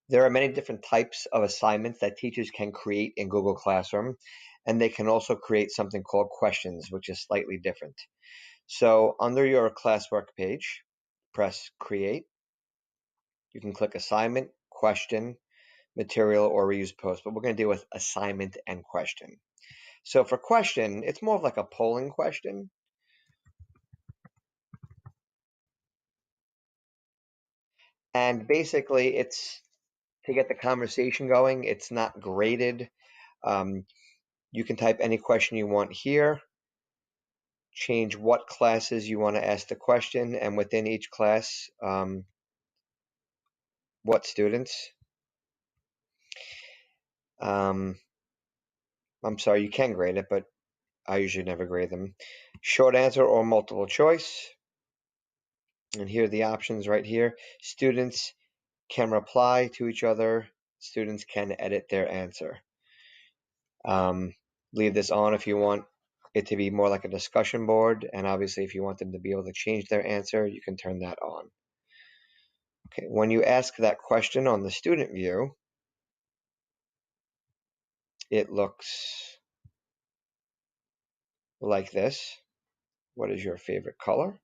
There are many different types of assignments that teachers can create in Google Classroom, and they can also create something called questions, which is slightly different. So under your classwork page, press Create. You can click Assignment, Question, Material, or Reuse Post, but we're going to deal with Assignment and Question. So for question, it's more of like a polling question. And basically, it's to get the conversation going. It's not graded. You can type any question you want here, change what classes you want to ask the question, and within each class, what students. I'm sorry, you can grade it, but I usually never grade them. Short answer or multiple choice. And here are the options right here. Students can reply to each other. Students can edit their answer. Leave this on if you want it to be more like a discussion board. And obviously, if you want them to be able to change their answer, you can turn that on. Okay, when you ask that question on the student view, it looks like this. What is your favorite color?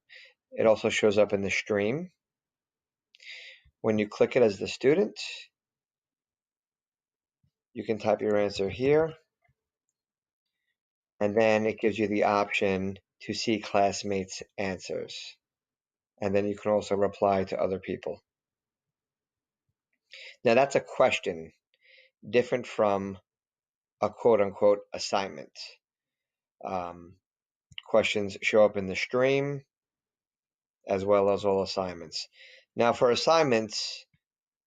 It also shows up in the stream. When you click it as the student, you can type your answer here, and then it gives you the option to see classmates' answers. And then you can also reply to other people. Now that's a question, different from a quote-unquote assignment. Questions show up in the stream as well as all assignments. Now for assignments,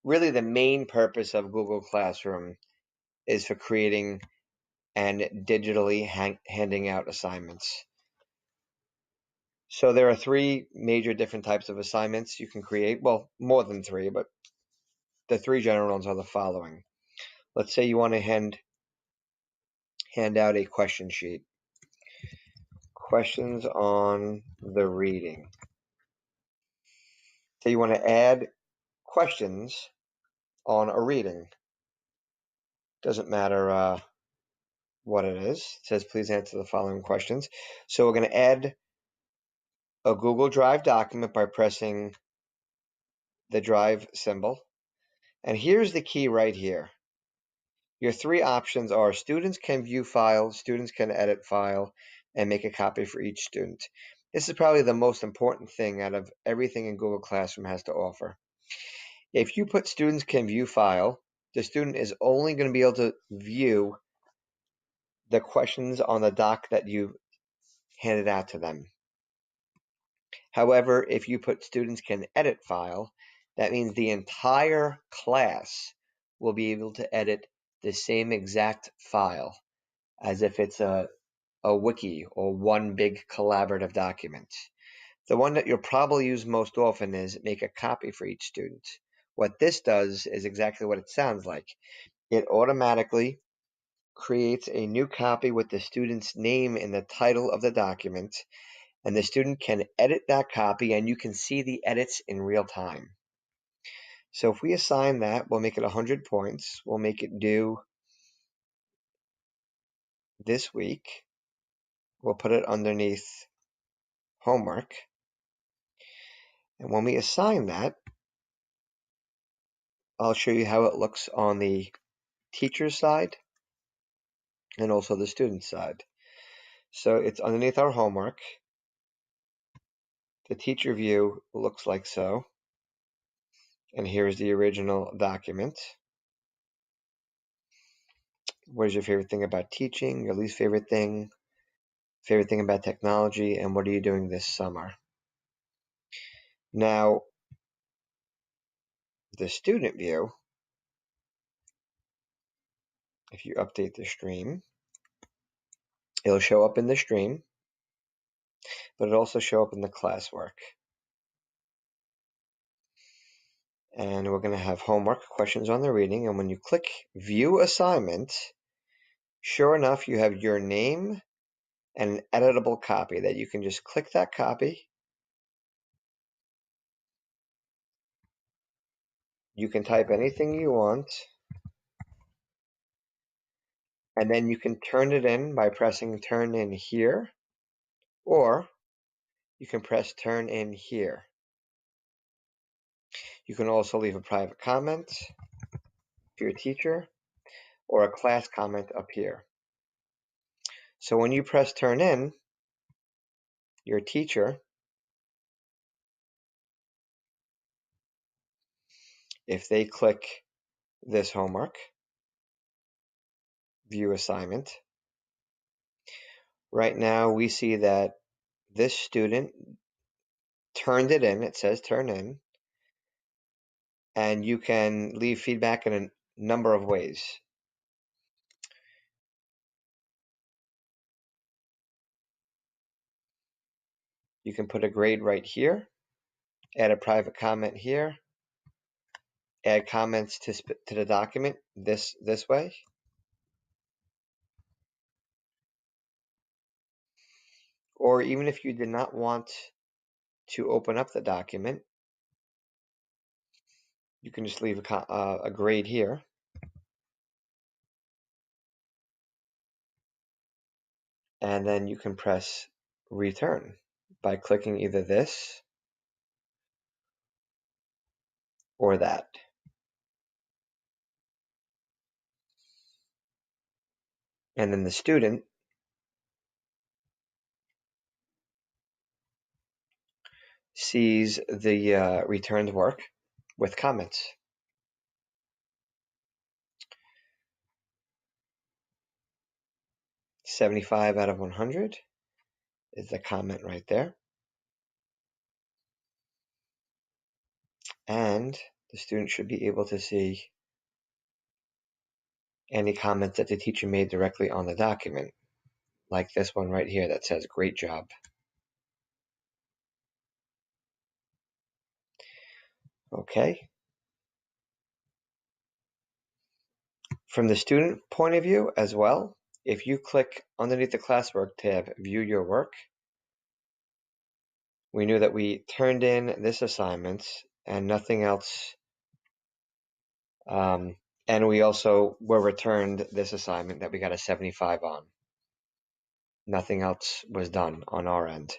really the main purpose of Google Classroom is for creating and digitally handing out assignments. So there are three major different types of assignments you can create. Well, more than three, but the three general ones are the following. Let's say you want to hand out a question sheet. Questions on the reading. So you want to add questions on a reading. Doesn't matter what it is. It says please answer the following questions. So we're going to add a Google Drive document by pressing the Drive symbol. And here's the key right here. Your three options are students can view file, students can edit file, and make a copy for each student. This is probably the most important thing out of everything in Google Classroom has to offer. If you put students can view file, the student is only going to be able to view the questions on the doc that you handed out to them. However, if you put students can edit file, that means the entire class will be able to edit the same exact file as if it's a wiki or one big collaborative document. The one that you'll probably use most often is make a copy for each student. What this does is exactly what it sounds like. It automatically creates a new copy with the student's name in the title of the document, and the student can edit that copy and you can see the edits in real time. So if we assign that, we'll make it 100 points. We'll make it due this week. We'll put it underneath homework. And when we assign that, I'll show you how it looks on the teacher's side and also the student side. So it's underneath our homework. The teacher view looks like so. And here's the original document. What is your favorite thing about teaching? Your least favorite thing? Favorite thing about technology? And what are you doing this summer? Now, the student view, if you update the stream, it'll show up in the stream, but it'll also show up in the classwork. And we're going to have homework questions on the reading. And when you click View Assignment, sure enough, you have your name and an editable copy that you can just click that copy. You can type anything you want, and then you can turn it in by pressing turn in here, or you can press turn in here. You can also leave a private comment to your teacher or a class comment up here. So when you press turn in, your teacher, if they click this homework, view assignment, right now we see that this student turned it in. It says turn in, and you can leave feedback in a number of ways. You can put a grade right here, add a private comment here, add comments to the document this way, or even if you did not want to open up the document, you can just leave a grade here, and then you can press return by clicking either this or that. And then the student sees the returned work with comments. "75 out of 100 is the comment right there. And the student should be able to see any comments that the teacher made directly on the document, like this one right here that says great job. Okay. From the student point of view as well, if you click underneath the classwork tab, view your work, we knew that we turned in this assignment and nothing else. And we also were returned this assignment that we got a 75 on. Nothing else was done on our end.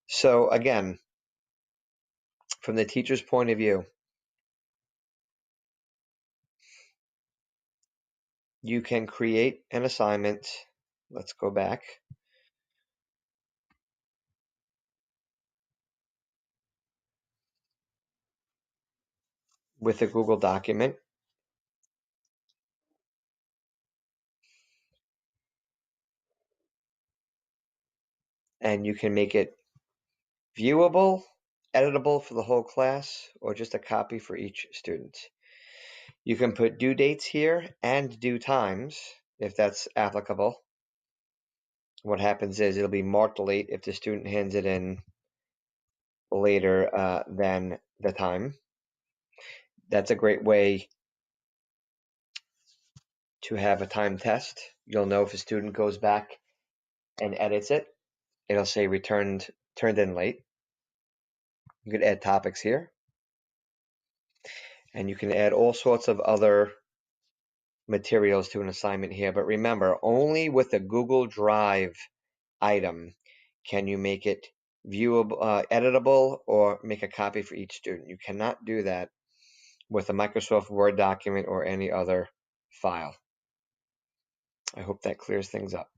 So again, from the teacher's point of view, you can create an assignment. Let's go back. With a Google document. And you can make it viewable, editable for the whole class, or just a copy for each student. You can put due dates here and due times, if that's applicable. What happens is it'll be marked late if the student hands it in later than the time. That's a great way to have a time test. You'll know if a student goes back and edits it, it'll say turned in late. You could add topics here. And you can add all sorts of other materials to an assignment here. But remember, only with a Google Drive item can you make it viewable, editable, or make a copy for each student. You cannot do that with a Microsoft Word document or any other file. I hope that clears things up.